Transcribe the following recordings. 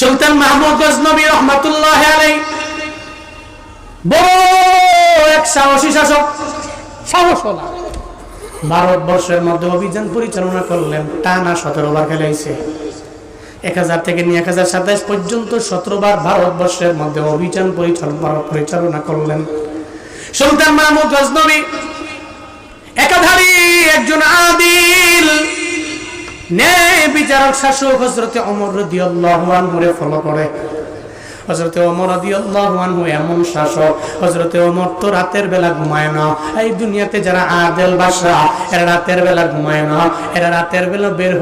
সুলতান মাহমুদ গজনবী রহমাতুল্লাহি আলাইহি বড় এক সাহসী শাসক, সাহসওয়ালা। ভারতবর্ষের মধ্যে অভিযান পরিচালনা করলেন, টানা 17 বার খেলাইছে। 1000 থেকে নিয়ে 1027 পর্যন্ত 17 বার ভারতবর্ষের মধ্যে অভিযান পরিচালনা করলেন সুলতান মাহমুদ গজনবী। একাধারী একজন আদিল ন্যায় বিচারক শাসক হযরতে ওমর রাদিয়াল্লাহু আনহুরে ফলো করে। হযরতে ওমর রাদিয়াল্লাহু আনহু এমন শাসক, হযরতে ওমর তো রাতের বেলা ঘুমায় না। এই দুনিয়াতে যারা আদিল বাদশা, এরা রাতের বেলা ঘুমায় না, এরা রাতের বেলা বের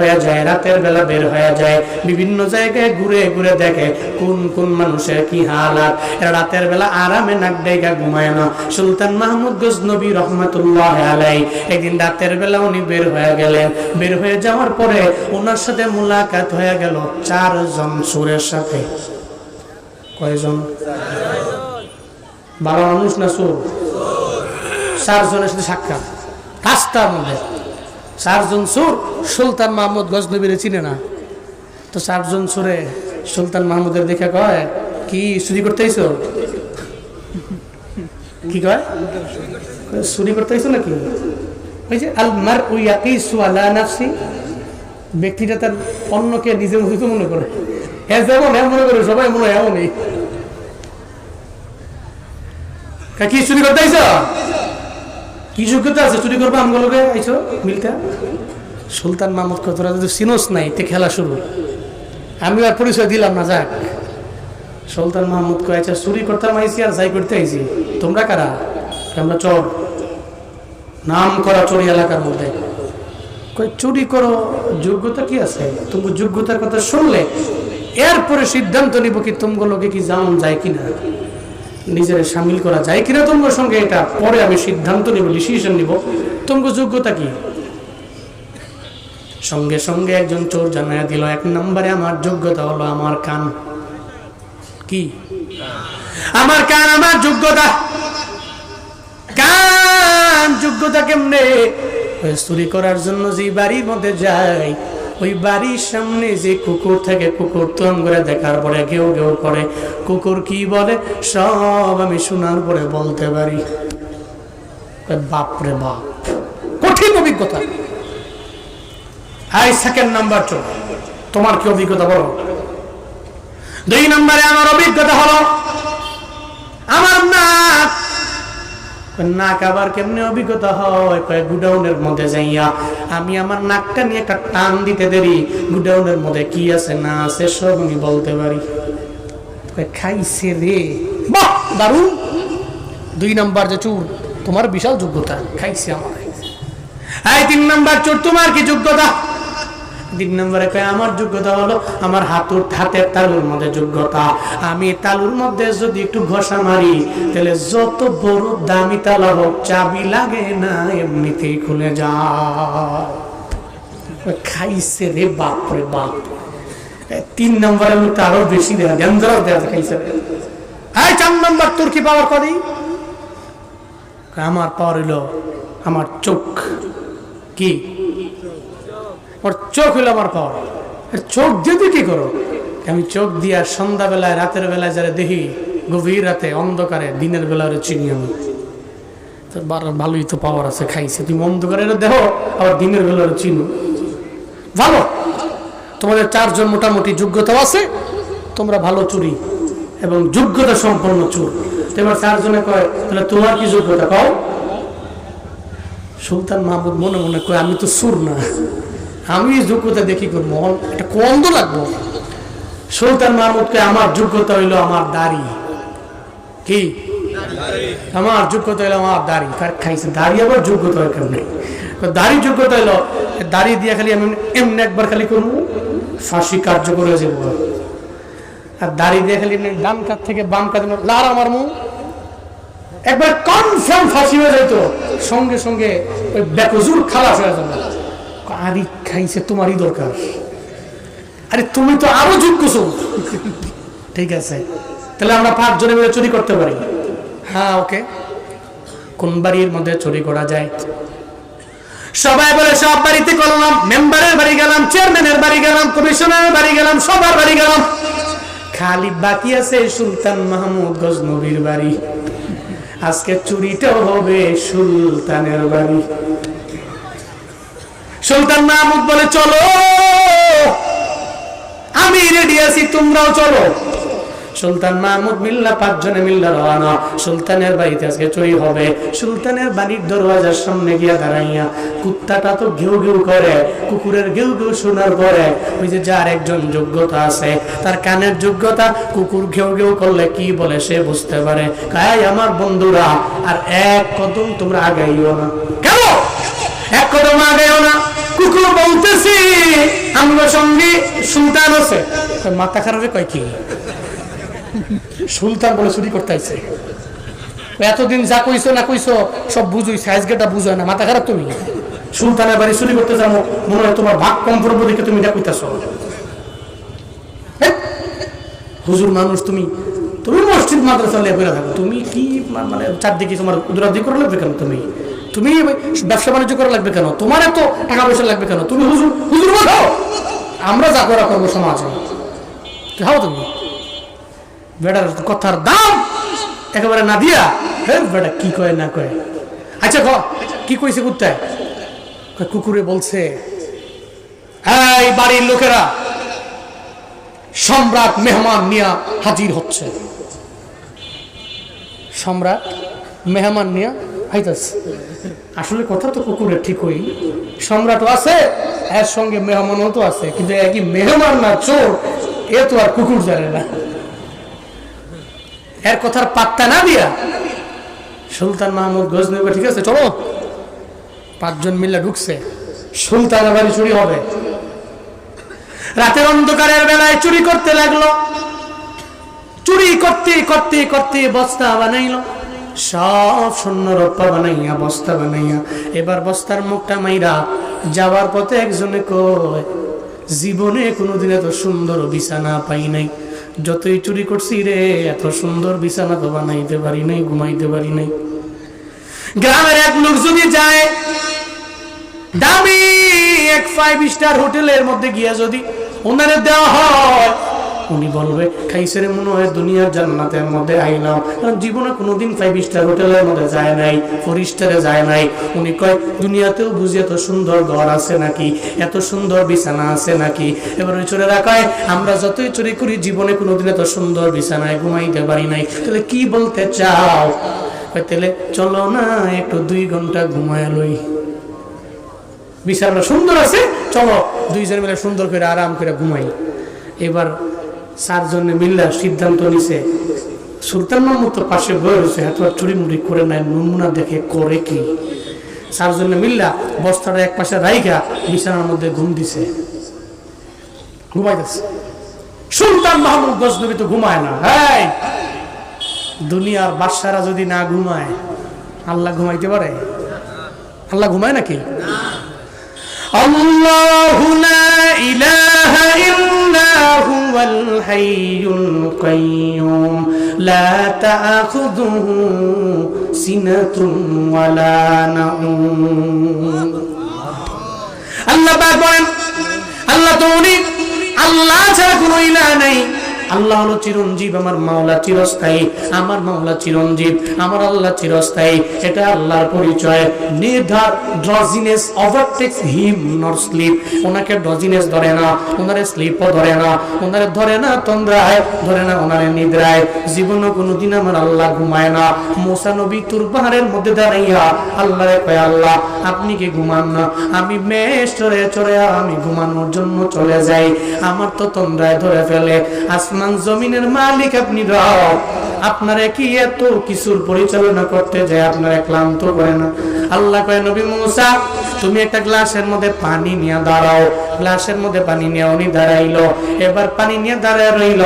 হয়ে যায়, বিভিন্ন জায়গায় ঘুরে ঘুরে দেখে কোন কোন মানুষের কি হালাত। এরা রাতের বেলা আরামে নাক ডাইকা ঘুমায় না। সুলতান মাহমুদ গজনবী রহমাতুল্লাহি আলাইহি একদিন রাতের বেলা উনি বের হয়ে গেলেন। বের হয়ে যাওয়ার পরে ওনার সাথে মুলাকাত হয়ে গেল 4 জন চোরের সাথে। কয়জন? 12 মানুষ না চোর? 4 জনের সাথে সাক্ষাৎ রাস্তার মধ্যে। 4 জন চোর সুলতান মাহমুদ গজনবীরে চিনে না। তো 4 জন চোরে সুলতান মাহমুদের দেখে কয়, কি চুরি করতে আইছো? কি কয়? চুরি করতে আইছো নাকি? ওই যে আল মারউ ইয়াকিসু আলা নাফসি, ব্যক্তিটা তার অন্যকে নিজের মতো মনে করে। যেমন মনে করে সবাই মনে হয় এমনই। কি চুরি করতে আইছো? কি যোগ্যতা আছে চুরি করবো? আমগুলোকে আইছো মিলতে। সুলতান মাহমুদ কয়, তোরা যদি চিনোস নাই তে খেলা শুরু। আমি আর পরিচয় দিলাম না, যাক। সুলতান মাহমুদ কয়, আচ্ছা চুরি করতাম আইছি আর যাই করতে আইছি, তোমরা কারা? আমরা চোর, নাম করা চোরি এলাকার মধ্যে। কয়, চুরি করো, যোগ্যতা কি আছে? তুমি যোগ্যতার কথা শুনলে এরপরে সিদ্ধান্ত নিব কি তোমাগুলোকে কি জান যায় কিনা, নিজের সামিল করা যায় কিনা তোমার সঙ্গে, এটা পরে আমি সিদ্ধান্ত নিব, ডিসিশন নিব তোমার যোগ্যতা কি। সঙ্গে সঙ্গে একজন চোর জানাইয়া দিল, 1 নম্বরে আমার যোগ্যতা হলো আমার কান। কি? আমার কান আমার যোগ্যতা। কান যোগ্যতা কেমনে? চুরি করার জন্য যে বাড়ির মধ্যে যাই, ওই বাড়ির সামনে যে কুকুর থাকে, কুকুর তুম করে দেখার পরে ঘেউ ঘেউ করে, কুকুর কি বলে সব আমি শোনার পরে বলতে পারি। বাপরে বাপ, কঠিন অভিজ্ঞতা। হাই 2nd নাম্বার চোর, তোমার কি অভিজ্ঞতা বলো? 2 নম্বরে আমার অভিজ্ঞতা হলো আমার নাক। নাক আবার কেমনে অভিজ্ঞতা হয়? গুডাউনের মধ্যে যাইয়া আমি আমার নাকটা নিয়ে একটা টান দিতে দেরি, গুডাউনের মধ্যে কি আছে না আছে সব আমি বলতে পারি। খাইছে রে, বাহ দারুণ। 2 নম্বর যে চোর, তোমার বিশাল যোগ্যতা, খাইছে আমার। এই 3 নম্বর চোর, তোমার কি যোগ্যতা? 3 নম্বরে কয়, আমার যোগ্যতা হলো আমার হাতের তালুর মধ্যে যোগ্যতা। আমি তালুর মধ্যে যদি একটু ঘষা মারি, তাহলে যত বড় দামি তালা হোক, চাবি লাগে না, এমনিতেই খুলে যায়। খাইছে রে, বাপ রে বাপ। 3 নম্বরে লোকটা আরো বেশি দেয়, ডেঞ্জারাস দেয়, খাইছে। এই 4 নম্বর, তোর কি পাওয়ার করি? আমার পাওয়ার হইলো আমার চোখ। কি? ওর চোখ হইলো আমার পাওয়ার। চোখ দিয়ে তুই কি করো? আমি চোখ দিয়া সন্ধ্যাবেলায়, রাতের বেলায় যারা দেখি, গভীর রাতে অন্ধকারে, দিনের বেলা চিনি আমি। ভালোই তো পাওয়ার আছে, খাইছে। তুমি অন্ধকারে দেখো, আবার দিনের বেলা চিনো, ভালো। তোমাদের 4 জন মোটামুটি যোগ্যতাও আছে, তোমরা ভালো চুরি এবং যোগ্যতা সম্পন্ন চোর। এবার 4 জনে কয়, তাহলে তোমার কি যোগ্যতা কও? সুলতান মাহমুদ মনে মনে কয়, আমি তো চোর না, আমি যোগ্যতা দেখি করবো, এটা কন্দ লাগবো। সুলতান মাহমুদকে, আমার যোগ্যতা হইলো আমার দাড়ি। কি? আমার যোগ্যতা হইলো আমার দাড়ি। খাইছে, দাড়ি আবার যোগ্যতা হয় কেমন? দাড়ি যোগ্যতা হইলো, দাড়ি দিয়ে খালি আমি এমনি একবার খালি করবো, ফাঁসি কার্যকর হয়ে যাবো। আর দাড়ি দিয়ে খালি ডান কাত থেকে বাম কাত লার আমার মুখ, একবার কনফার্ম ফাঁসি হয়ে যেত, সঙ্গে সঙ্গে ওই বেকজুর খালাস হয়ে যাবে। আরে খাইছে, তোমারই দরকার। আরে তুমি তো আরো যোগ্য চোর। ঠিক আছে, তাহলে আমরা 5 জনে মিলে চুরি করতে পারি। হ্যাঁ, ওকে। কোন বাড়ির মধ্যে চুরি করা যায়? সবাই বলে সব বাড়িতে করলাম, মেম্বারের বাড়ি গেলাম, চেয়ারম্যানের বাড়ি গেলাম, কমিশনারের বাড়ি গেলাম, সবার বাড়ি গেলাম। খালি বাকি আছে সুলতান মাহমুদ গজনবীর বাড়ি। আজকে চুরিটাও হবে সুলতানের বাড়ি। সুলতান মাহমুদ বলে চলো, আমি রেডি আছি, তোমরাও চলো। সুলতান মাহমুদ মিল্লা 5 জনে মিল্লা রওনা। সুলতানের বাড়িতে আজকে চুরি হবে। সুলতানের বাড়ির দরওয়াজার সামনে গিয়া দাঁড়াইয়া কুত্তাটা তো ঘেউ ঘেউ করে, কুকুরের ঘেউ ঘেউ শোনার পরে ওই যে যার একজন যোগ্যতা আছে, তার কানের যোগ্যতা, কুকুর ঘেউ ঘেউ করলে কি বলে সে বুঝতে পারে। কাই আমার বন্ধুরা, আর এক কদম তোমরা আগাইও না। কেন এক কদম আগাইও না? কুকুর বলতেছি আমরা সঙ্গে সুলতান আছে। মাথা খারাপে কয় কি সুলতান বলে চুরি করতে আইছে? এতদিন যা কইছো না কইছো সব বুঝুই, সাইজ গেটা বুঝো না। মাথা খারাপ তুমি? সুলতানের বাড়ি চুরি করতে যাবো, মনে হয় তোমার ভাগ কম পড়বো দেখে তুমি এটা কইতাছ। হুজুর মানুষ তুমি, তুমি মসজিদ মাদ্রাসা লেগে থাকো, তুমি কি মানে চারদিকে তোমার দৌড়াদৌড়ি করা লাগবে কেন? তুমি তুমি ব্যবসা বাণিজ্য করা লাগবে কেন? তোমার এত টাকা পয়সা লাগবে কেন? তুমি হুজুর হুজুর বলো, আমরা যা করা করবো সমাজে। খাও তুমি বেটার কথার দাম একেবারে না দিয়া, বেটা কি কয় না কয়। আচ্ছা কি কইছে কুত্তায়? কুকুরে বলছে এই বাড়ির লোকেরা সম্রাট মেহমান নিয়ে হাজির হচ্ছে। সম্রাট মেহমান নিয়ে হাইতাছে। আসলে কথা তো কুকুরের ঠিকই, সম্রাটও আছে এর সঙ্গে মেহমানও তো আছে, কিন্তু একই মেহমান না চোর এ তো আর কুকুর জানে না। এর কথার পাত্তা না দিয়া সুলতান মাহমুদ গজনবী ঠিক আছে চলো, 5 জন মিলে ঢুকছে। সুলতানের বাড়ি চুরি হবে। রাতের অন্ধকারের বেলায় চুরি করতে লাগলো। চুরি করতে করতে করতে বস্তা বানাইলো, সব শূন্য রূপা বানাইয়া বস্তা বানাইয়া এবার বস্তার মুখটা মাইরা যাওয়ার পথে একজনে কয় জীবনে কোনোদিন এত সুন্দর বিছানা পাই নাই, যতই চুরি করছি রে এত সুন্দর বিছানা তো বানাইতে পারি নাই, ঘুমাইতে পারি নাই। গ্রামের এক লোক যদি যায় দামি এক 5 স্টার হোটেলের মধ্যে গিয়া যদি ওনারে দেওয়া হয়, উনি বলবে খাইছে রে মনে হয় দুনিয়ার জান্নাতের মধ্যে আইলাম, কারণ জীবনে কোনোদিন 5 স্টার হোটেলের মধ্যে যায় নাই, 4 স্টারে যায় নাই। উনি কয় দুনিয়াতেও বুঝি এত সুন্দর ঘর আছে নাকি, এত সুন্দর বিছানা আছে নাকি। এবার ওই চোরেরা কয় আমরা যতই চুরি করি জীবনে কোনোদিন এত সুন্দর বিছানায় ঘুমাইতে পারি নাই। তাহলে কি বলতে চাও? তাহলে চলো না একটু 2 ঘন্টা ঘুমায় লই, বিছানা সুন্দর আছে, চলো 2 জন মিলে সুন্দর করে আরাম করে ঘুমাই। এবার 4 জনে মিল্লা সিদ্ধান্ত নিছে, সুলতান মাহমুদ তো পাশে বয়ে রয়েছে, এত চুরি মুড়ি করে নাই, নমুনা দেখে করে কি। 4 জনে মিল্লা বস্তাটা এক পাশে রাইখা বিছানার মধ্যে ঘুম দিছে, ঘুমাইতেছে। সুলতান মাহমুদ গজনবী তো ঘুমায় না। এই দুনিয়ার বাদশারা যদি না ঘুমায় আল্লাহ ঘুমাইতে পারে? আল্লাহ ঘুমায় নাকি? আল্লাহু লা ইলাহা ইল্লা হুয়াল হাইয়ুল কাইয়্যুম লা তা'খুযুহু সিনাতুন ওয়ালা নাউম। আল্লাহ পাক বলেন আল্লাহ তো উনি, আল্লাহ ছাড়া কোনো ইলাহ নাই। আল্লাহ হলো চিরঞ্জীব, আমার মাওলা চিরস্থায়ী, আমার মাওলা চিরঞ্জীব, আমার আল্লাহ চিরস্থায়ী। এটা আল্লাহর পরিচয়। Neither drowsiness overtakes him not sleep. ওনাকে ড্রজিনেস ধরে না, ওনারে স্লিপও ধরে না, ওনারে ধরে না তন্দ্রায়, ধরে না ওনারে নিদ্রায়। জীবনে কোনোদিন আমার আল্লাহ ঘুমায় না। মুসা নবী তুর পাহাড়ের মধ্যে দাঁড়াইয়া আল্লাহরে কয় আল্লাহ আপনি কি ঘুমান না? আমি মেষ চড়ে চড়ে আমি ঘুমানোর জন্য চলে যাই, আমার তো তন্দ্রায় ধরে ফেলে। আসমান জমিনের মালিক আপনি রব, আপনারা কি এত কিছুর পরিচালনা করতে যায় আপনারা ক্লান্ত করে না? আল্লাহ কয় নবী মুসা তুমি একটা গ্লাসের মধ্যে পানি নিয়ে দাঁড়াও। গ্লাসের মধ্যে পানি নিয়ে উনি দাঁড়াইলো। এবার পানি নিয়ে দাঁড়ায় রইল।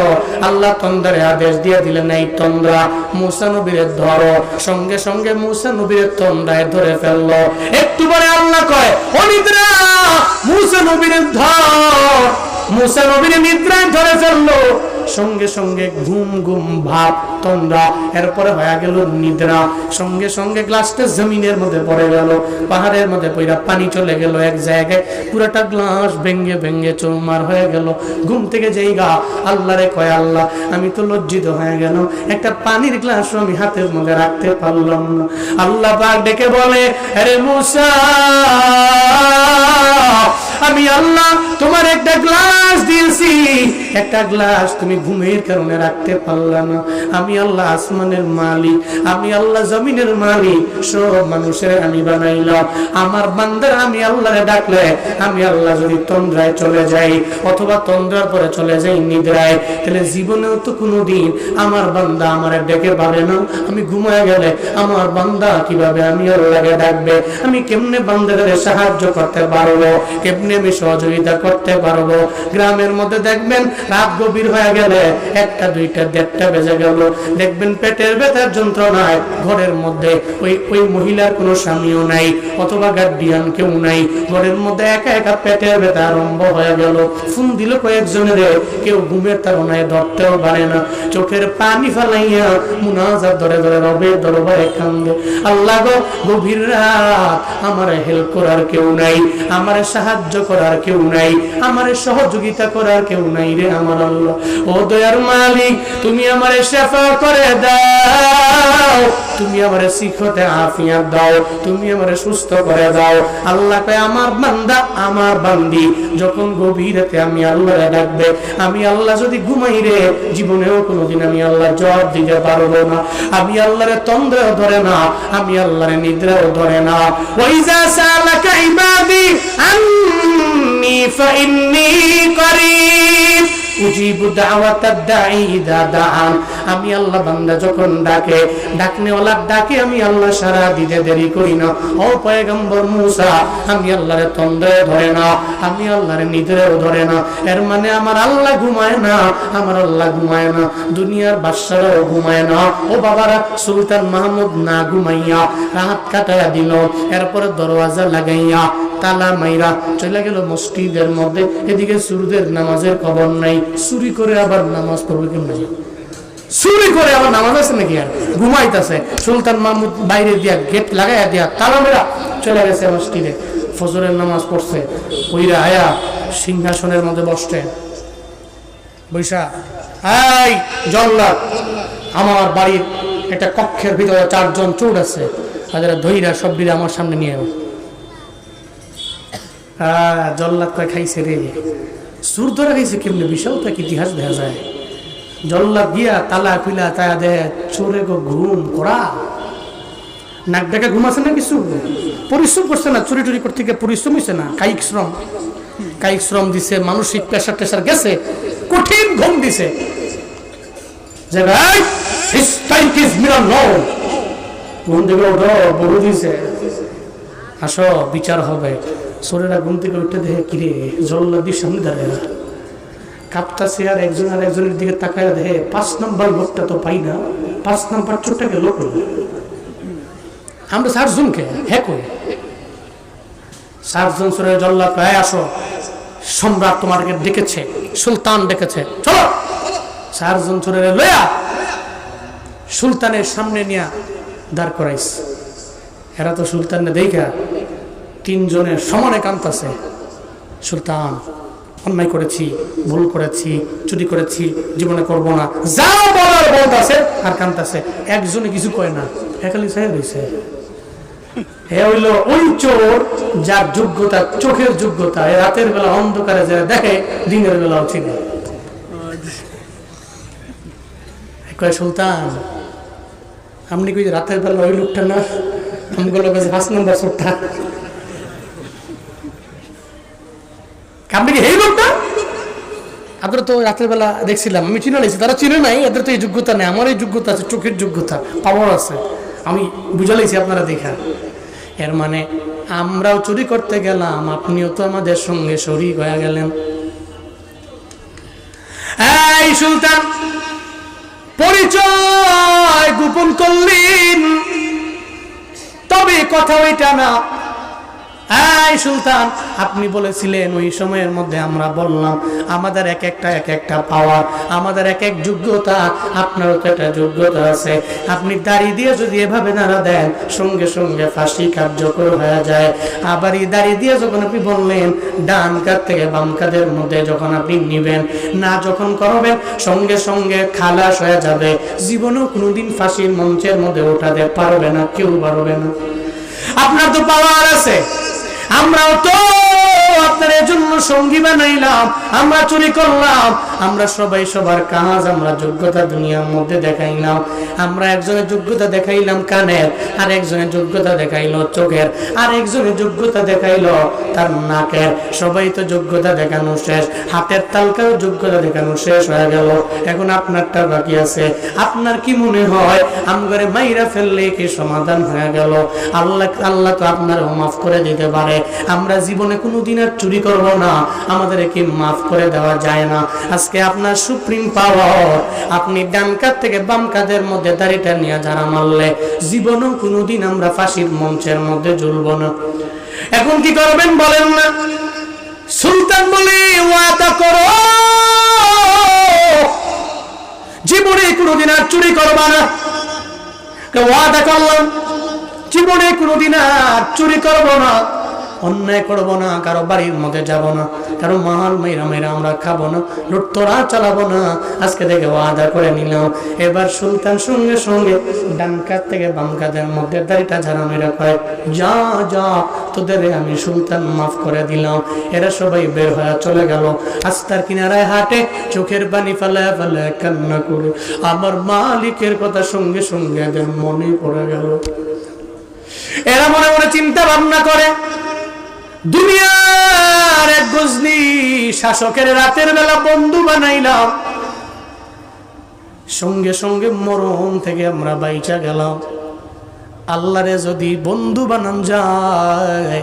আল্লাহ তন্দ্রারে আদেশ দিয়ে দিলেন এই তন্দ্রা মুসা নবীরে ধরো। সঙ্গে সঙ্গে মুসা নবীরে তন্দ্রায় ধরে ফেললো। একটু পরে আল্লাহ কয় ও নিদ্রা মুসা নবীরে ধর। মুসা নবীরে নিদ্রায় ধরে ফেললো। সঙ্গে সঙ্গে ঘুম ঘুম ভাব তন্দ্রা, এরপরে হয়ে গেল নিদ্রা, সঙ্গে সঙ্গে গ্লাসটা জমিনের মধ্যে পড়ে গেল, পাহাড়ের মধ্যে পড়া পানি চলে গেল এক জায়গায়, পুরাটা গ্লাস ভেঙ্গে ভেঙ্গে চৌমার হয়ে গেল। ঘুম থেকে যেই গা আল্লাহরে কয়, আল্লাহ আমি তো লজ্জিত হয়ে গেল, একটা পানির গ্লাস আমি হাতের মধ্যে রাখতে পারলাম না। আল্লাহ পাক ডেকে বলে, আরে মুসা, আমি আল্লাহ তোমার একটা গ্লাস দিয়েছি, একটা গ্লাস তুমি ঘুমের কারণে রাখতে পারলা না। আমি আল্লাহ আসমানের মালিক, আমি আল্লাহ জমিনের মালিক, সব মানুষের আমি বানাইলাম। আমার বান্দার আমি আল্লাহরে ডাকলে, আমি আল্লাহ যদি তন্দ্রায় চলে যাই অথবা তন্দ্রার পরে চলে যাই নিদ্রায়, তাহলে জীবনেও তো কোনোদিন আমার বান্দা আমার ডেকে পাবে না। আমি ঘুমায় গেলে আমার বান্দা কিভাবে আমি আল্লাহকে ডাকবে? আমি কেমনে বান্দাদের সাহায্য করতে পারবো? কেমনে আমি সহযোগিতা করতে পারবো? গ্রামের মধ্যে দেখবেন রাত গভীর হয়ে গেলে 1টা 2টা 1:30 বেজে গেল, দেখবেন পেটের ব্যথার যন্ত্রণায় ঘরের মধ্যে ওই মহিলার কোনো স্বামীও নাই অথবা গার্ডিয়ান কেউ নাই, ঘরের মধ্যে একা একা পেটের ব্যথা আরম্ভ হয়ে গেল। ফোন দিল কয়েকজনের, কেউ ঘুমের তাড়নায় ধরতেও পারে না, চোখের পানি ফেলাইয়া মুনাজাত ধরে ধরে রবের দরবারে কান্দে, আল্লাহ গো গভীর রাত, আমার হেল্প করার কেউ নাই, আমার সাহায্য করার কেউ নাই, আমার সহযোগিতা করার কেউ নাই রে আমার আল্লাহ। ও দয়ার মালিক, তুমি আমারে শেফা করে দাও, তুমি আমারে শিখতে আফিয়াত দাও, তুমি আমারে সুস্থ করে দাও। আল্লাহ কয়, আমার বান্দা আমার বান্দি যখন গভীর রাতে আমি আল্লাহরে ডাকবে, আমি আল্লাহ যদি ঘুমাই রে, জীবনেও কোনোদিন আমি আল্লাহ জবাব দিতে পারবো না। আমি আল্লাহরে তন্দ্রাও ধরে না, আমি আল্লাহরে নিদ্রাও ধরে না। ওয়াইজা সালাকা ইবাদি আন্নী ফাইন্নী করিব উজিবু দাওয়াতাদ দাঈ ইযা দাআন। আমি আল্লাহ বান্দা যখন ডাকে, ডাকনেওয়ালা ডাকে আমি আল্লাহ সাড়া দিতে দেরি করি না। ও পয়গম্বর মুসা, আমি আল্লাহরে তন্দ্রায় ধরে না, আমি আল্লাহরে নিদ্রাও ধরে না। এর মানে আমার আল্লাহ ঘুমায় না, আমার আল্লাহ ঘুমায় না, দুনিয়ার বাদশারাও ঘুমায় না। ও বাবারা, সুলতান মাহমুদ না ঘুমাইয়া রাত কাটাইয়া দিল, এরপরে দরওয়াজা লাগাইয়া তালা মাইরা চলে গেল মসজিদের মধ্যে। এদিকে সুরদের নামাজের খবর নাই, চুরি করে আবার নামাজ পড়বে কেমন? চুরি করে আবার নামাজ আছে নাকি? আর ঘুমাইতেছে। সুলতান মাহমুদ বাইরে দিয়া গেট লাগাইয়া দিয়া তালা মেরা চলে গেছে মসজিদে, ফজরের নামাজ পড়ছে। ওইরা আয়া সিংহাসনের মধ্যে বসছে, বৈশা, এই জল্লাদ, আমার বাড়ির একটা কক্ষের ভিতরে 4 জন চোর আছে, তাদের ধইরা সব দিলে আমার সামনে নিয়ে এলো। জল্লাদ কয়, খাইছে রে, সুর ধরে খাইছে কেমনে? বিশাল তো ইতিহাস দেখা যায়। জল্লাদ গিয়া তালা খুলা তায়া দে, চোরে গো ঘুম করা, নাক ডাকা ঘুম আছে না, কিছু পরিশ্রম করছে না, চুরি টুরি করতে গিয়ে পরিশ্রম হয়েছে না, কায়িক শ্রম দিছে, মানসিক প্রেশার টেশার গেছে, কঠিন ঘুম দিছে। যে ভাই ঘুম থেকে ওঠো, বড় দিছে, আসো বিচার হবে। চোরেরা ঘুম থেকে উঠে দেখে, কিরে জল্লাদির সামনে দাঁড়ায় কাঁপতাছে, আর একজনের দিকে তাকায় দেখে 5 নম্বর লোকটা তো পাই না, 5 নম্বর চোরটাকে লোক আমরা 4 জনকে হ্যাঁ কই 4 জন চোরের জল্লাদ প্রায়, আসো সম্রাট তোমাকে ডেকেছে, সুলতান ডেকেছে, চলো। 4 জন চোরের লয়া সুলতানের সামনে নিয়ে দাঁড় করাইস। এরা তো সুলতান দেখা 3 জনের সমানে কাঁদতেছে, সুলতান অন্যায় করেছি, ভুল করেছি, চুরি করেছি, জীবনে করব না, যা বলার বলতেছে আর কাঁদতেছে। একজনে কিছু কয় না, একালি সাহেব হয়েছে। হে হইল ওই চোর যার যোগ্যতা, চোখের যোগ্যতা, রাতের বেলা অন্ধকারে যারা দেখে, দিনের বেলাও চিনে। কয়, সুলতান আপনি কই রাতের বেলা ওই লোকটা না, আমগুলো কাছে 5 নম্বর চোরটা, আপনি কি এই লোকটা? আপনারা তো রাতের বেলা দেখছিলাম, আমি চিনে নিয়েছি, তারা চিনে নাই, এদের তো এই যোগ্যতা নেই, আমার এই যোগ্যতা আছে, চোখের যোগ্যতা, পাওয়ার আছে, আমি বুঝা লাইছি আপনারা দেখা। এর মানে আমরাও চুরি করতে গেলাম, আপনিও তো আমাদের সঙ্গে শরীক হয়ে গেলেন। এই সুলতান পরিচয় গোপন করলেন, তবে কথা ওইটা না, এই সুলতান, আপনি বলেছিলেন ওই সময়ের মধ্যে, আমরা বললাম আমাদের এক একটা পাওয়ার, আমাদের এক যোগ্যতা, আপনারও তো একটা যোগ্যতা আছে। আপনি দাড়ি দিয়ে যদি এভাবে নাড়া দেন সঙ্গে সঙ্গে ফাঁসি কার্যকর হয়ে যায়। আবার এই দাড়ি দিয়ে যখন আপনি বললেন ডান কাঁধ থেকে বাম কাঁধের মধ্যে যখন আপনি নিবেন না, যখন করবেন সঙ্গে সঙ্গে খালাস হয়ে যাবে, জীবনেও কোনোদিন ফাঁসির মঞ্চের মধ্যে ওঠাতে পারবে না, কেউ পারবে না। আপনার তো পাওয়ার আছে, আমরাও তো আপনার জন্য সঙ্গী বানাইলাম, আমরা চুরি করলাম, আমরা সবাই সবার কাজ, আমরা যোগ্যতা দুনিয়ার মধ্যে দেখাইলাম। আমরা একজনের যোগ্যতা দেখাইলাম কানের, আর একজনের যোগ্যতা দেখাইলো চোখের, আর একজনের যোগ্যতা দেখাইলো তার নাকের। সবাই তো যোগ্যতা দেখানো শেষ, হাতের তালকাও যোগ্যতা দেখানো শেষ হয়ে গেল। এখন আপনারটা বাকি আছে। আপনার কি মনে হয় আমগরে মাইরা ফেললে কি সমাধান হয়ে গেল? আল্লাহ তো আপনারও মাফ করে দিতে পারে। আমরা জীবনে কোনোদিন আর চুরি করব না, আমাদের কি মাফ করে দেওয়া যায় না? আজকে আপনার সুপ্রিম পাওয়ার, আপনি ডান কাঁধ থেকে বাম কাঁধের মধ্যে দাড়িটা নিয়ে যারা মারলে জীবনেও কোনোদিন আমরা ফাঁসির মঞ্চের মধ্যে ঝুলব না। এখন কি করবেন বলেন না? সুলতান বলে ওয়াদা করো জীবনে কোনোদিন আর চুরি করবা না। ওয়াদা করলাম জীবনে কোনোদিন আর চুরি করব না, অন্যায় করব না, কারো বাড়ির মধ্যে যাব না, কারো মাল মেরা আমরা খাবো না, লুটতরা চালাবো না। আজকে থেকে ওয়াদা করে নিলাম। এবার সুলতান সঙ্গে সঙ্গে ডান কাঁধ থেকে বাম কাঁধের মধ্যে দাড়িটা ঝাড়া মেরা কয়, যা যা তোদের আমি সুলতান মাফ করে দিলাম। এরা সবাই বের হয়ে চলে গেল। রাস্তার কিনারায় হাঁটে, চোখের পানি ফেলায় ফেলায় কান্না করে আমার মালিকের কথা সঙ্গে সঙ্গে এদের মনে পড়ে গেল। এরা মনে মনে চিন্তা ভাবনা করে, দুনিয়ার এক গজনী শাসকের রাতের বেলা বন্ধু বানাইলাম, সঙ্গে সঙ্গে মরণ থেকে আমরা বাইচা গেলাম। আল্লাহরে যদি বন্ধু বানান যায়